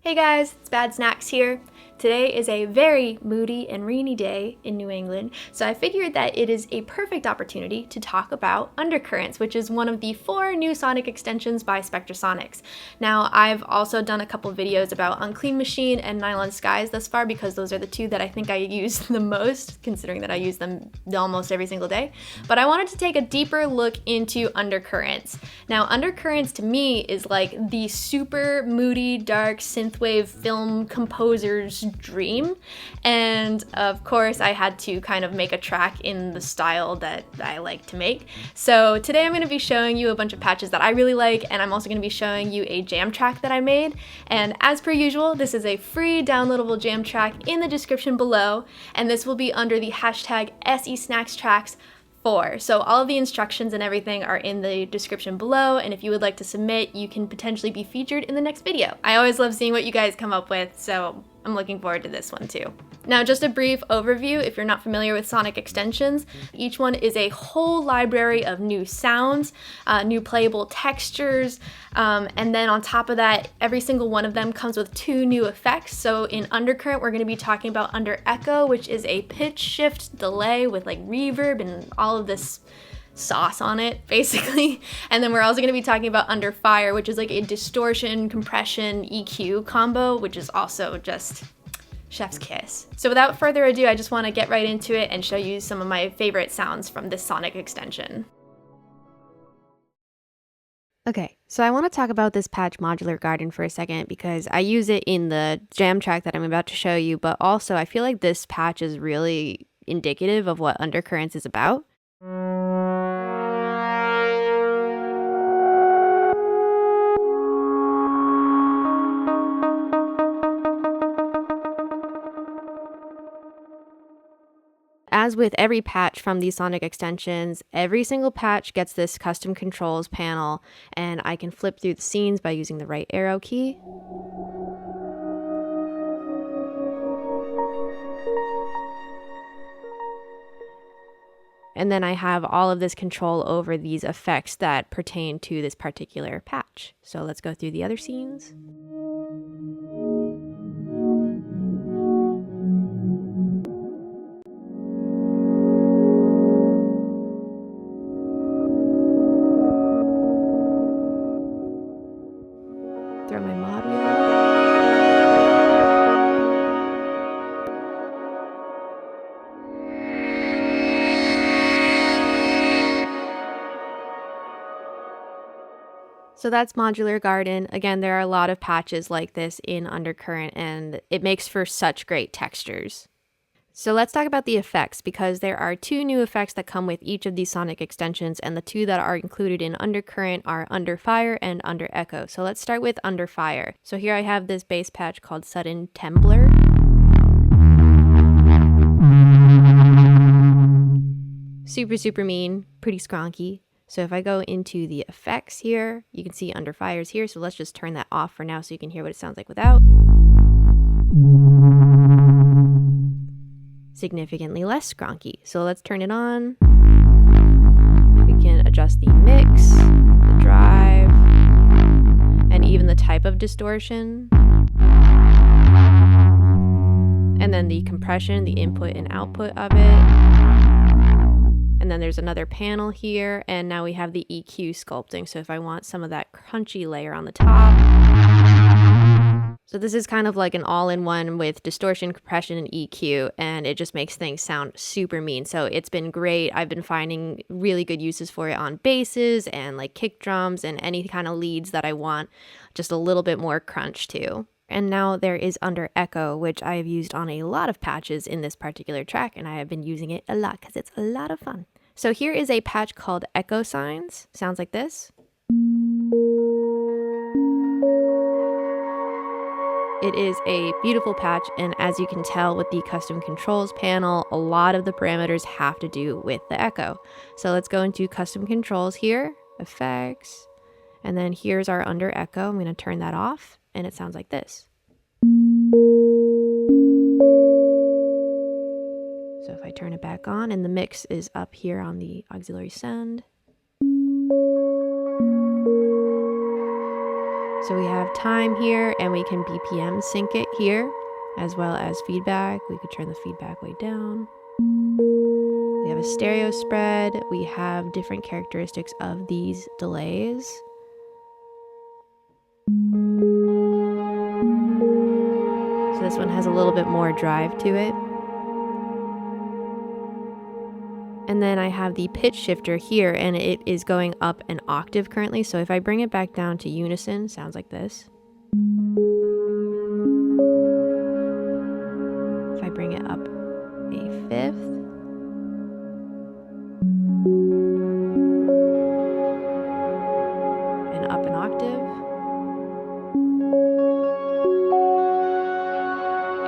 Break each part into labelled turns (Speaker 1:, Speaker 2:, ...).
Speaker 1: Hey guys, it's Bad Snacks here. Today is a very moody and rainy day in New England, so I figured that it is a perfect opportunity to talk about Undercurrents, which is one of the 4 new sonic extensions by Spectrasonics. Now, I've also done a couple videos about Unclean Machine and Nylon Skies thus far because those are the 2 that I think I use the most, considering that I use them almost every single day. But I wanted to take a deeper look into Undercurrents. Now, Undercurrents to me is like the super moody, dark, synthwave film composer's dream, and of course I had to kind of make a track in the style that I like to make. So today I'm going to be showing you a bunch of patches that I really like, and I'm also going to be showing you a jam track that I made. And as per usual, this is a free downloadable jam track in the description below, and this will be under the hashtag SESnacksTracks4. So all of the instructions and everything are in the description below, and if you would like to submit, you can potentially be featured in the next video. I always love seeing what you guys come up with, so I'm looking forward to this one too. Now, just a brief overview if you're not familiar with sonic extensions. Each one is a whole library of new sounds, new playable textures, and then on top of that, every single one of them comes with 2 new effects. So in Undercurrent, we're going to be talking about Under Echo, which is a pitch shift delay with like reverb and all of this sauce on it, basically. And then we're also going to be talking about Under Fire, which is like a distortion, compression, EQ combo, which is also just chef's kiss. So without further ado, I just want to get right into it and show you some of my favorite sounds from this sonic extension. Okay, so I want to talk about this patch Modular Garden for a second because I use it in the jam track that I'm about to show you, but also I feel like this patch is really indicative of what Undercurrents is about. As with every patch from these sonic extensions, every single patch gets this custom controls panel, and I can flip through the scenes by using the right arrow key. And then I have all of this control over these effects that pertain to this particular patch. So let's go through the other scenes. Throw my Modular. So that's Modular Garden. Again, there are a lot of patches like this in Undercurrent, and it makes for such great textures. So let's talk about the effects, because there are 2 new effects that come with each of these sonic extensions, and the 2 that are included in Undercurrent are Under Fire and Under Echo. So let's start with Under Fire. So here I have this bass patch called Sudden Tembler. Super mean, pretty skronky. So if I go into the effects here, you can see Under Fire's here. So let's just turn that off for now so you can hear what it sounds like without. Significantly less skronky. So let's turn it on. We can adjust the mix, the drive, and even the type of distortion. And then the compression, the input and output of it. And then there's another panel here, and now we have the EQ sculpting. So if I want some of that crunchy layer on the top. So this is kind of like an all-in-one with distortion, compression, and EQ, and it just makes things sound super mean. So it's been great. I've been finding really good uses for it on basses and like kick drums and any kind of leads that I want just a little bit more crunch to. And now there is Under Echo, which I have used on a lot of patches in this particular track, and I have been using it a lot because it's a lot of fun. So here is a patch called Echo Signs. Sounds like this. It is a beautiful patch, and as you can tell with the custom controls panel, a lot of the parameters have to do with the echo. So let's go into custom controls here, effects, and then here's our Under Echo. I'm going to turn that off, and it sounds like this. So if I turn it back on, and the mix is up here on the auxiliary send. So we have time here, and we can BPM sync it here, as well as feedback. We could turn the feedback way down. We have a stereo spread. We have different characteristics of these delays. So this one has a little bit more drive to it. And then I have the pitch shifter here, and it is going up an octave currently. So if I bring it back down to unison, sounds like this. If I bring it up a fifth. And up an octave.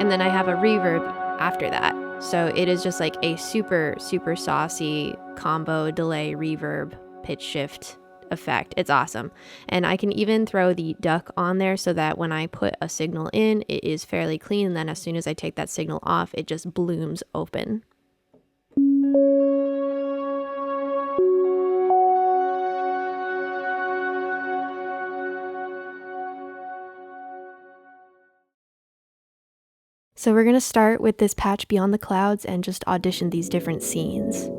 Speaker 1: And then I have a reverb after that. So it is just like a super, super saucy combo delay reverb pitch shift effect. It's awesome. And I can even throw the duck on there so that when I put a signal in, it is fairly clean. And then as soon as I take that signal off, it just blooms open. So we're going to start with this patch Beyond the Clouds and just audition these different scenes.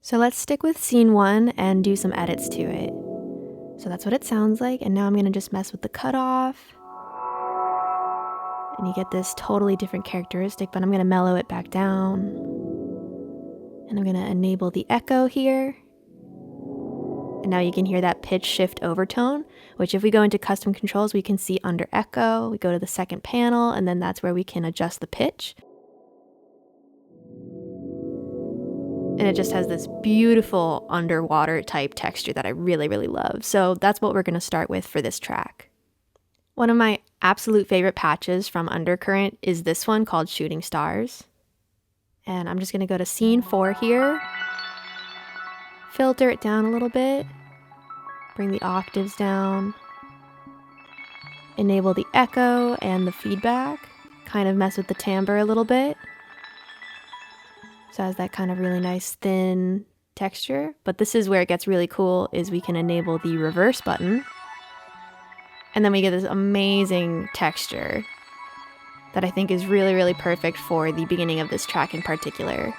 Speaker 1: So let's stick with scene 1 and do some edits to it. So that's what it sounds like, and now I'm going to just mess with the cutoff. And you get this totally different characteristic, but I'm going to mellow it back down. And I'm going to enable the echo here. And now you can hear that pitch shift overtone, which if we go into custom controls, we can see under echo. We go to the second panel, and then that's where we can adjust the pitch. And it just has this beautiful underwater type texture that I really, really love. So that's what we're going to start with for this track. One of my absolute favorite patches from Undercurrent is this one called Shooting Stars. And I'm just going to go to scene 4 here. Filter it down a little bit. Bring the octaves down. Enable the echo and the feedback. Kind of mess with the timbre a little bit. So it has that kind of really nice thin texture. But this is where it gets really cool, is we can enable the reverse button. And then we get this amazing texture that I think is really, really perfect for the beginning of this track in particular.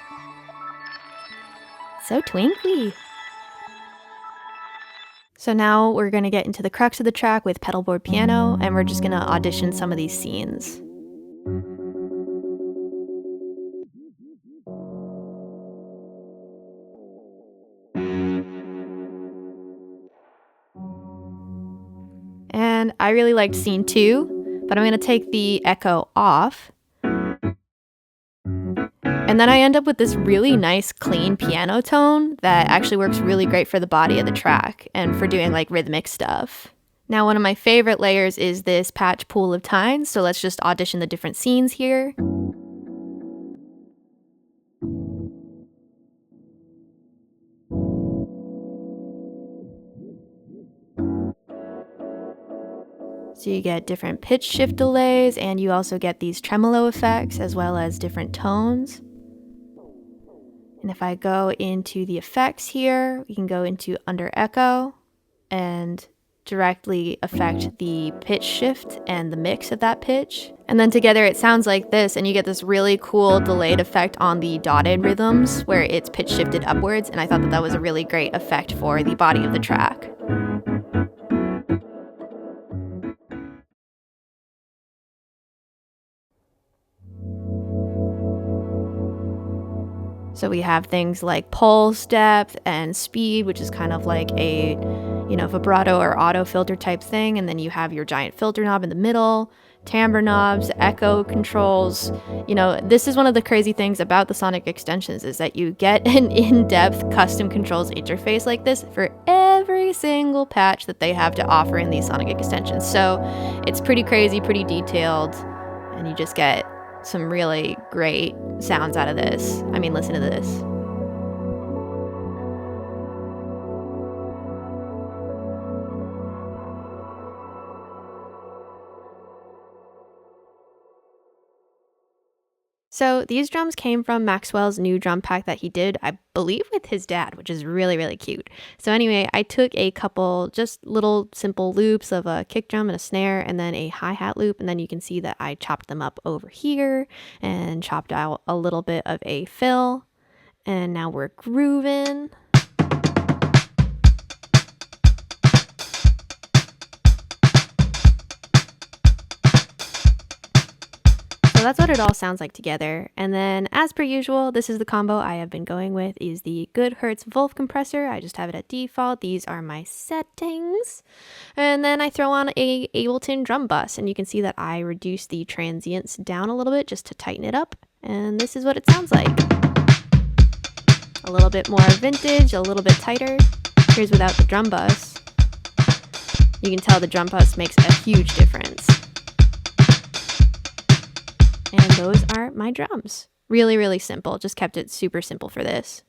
Speaker 1: So twinkly. So now we're going to get into the crux of the track with pedalboard piano, and we're just going to audition some of these scenes. And I really liked scene 2, but I'm going to take the echo off. And then I end up with this really nice clean piano tone that actually works really great for the body of the track and for doing like rhythmic stuff. Now one of my favorite layers is this patch Pool of Tine, so let's just audition the different scenes here. So you get different pitch shift delays, and you also get these tremolo effects as well as different tones. And if I go into the effects here, we can go into under echo and directly affect the pitch shift and the mix of that pitch. And then together it sounds like this, and you get this really cool delayed effect on the dotted rhythms where it's pitch shifted upwards, and I thought that that was a really great effect for the body of the track. So we have things like pulse depth and speed, which is kind of like a, vibrato or auto filter type thing. And then you have your giant filter knob in the middle, timbre knobs, echo controls. This is one of the crazy things about the sonic extensions, is that you get an in-depth custom controls interface like this for every single patch that they have to offer in these sonic extensions. So it's pretty crazy, pretty detailed, and you just get some really great sounds out of this. I mean, listen to this. So these drums came from Maxwell's new drum pack that he did, I believe, with his dad, which is really, really cute. So anyway, I took a couple just little simple loops of a kick drum and a snare and then a hi-hat loop. And then you can see that I chopped them up over here and chopped out a little bit of a fill. And now we're grooving. So that's what it all sounds like together. And then as per usual, this is the combo I have been going with, is the Good Hertz Wolf compressor. I just have it at default. These are my settings. And then I throw on a Ableton drum bus, and you can see that I reduce the transients down a little bit just to tighten it up. And this is what it sounds like. A little bit more vintage, a little bit tighter. Here's without the drum bus. You can tell the drum bus makes a huge difference. And those are my drums. Really, really simple. Just kept it super simple for this.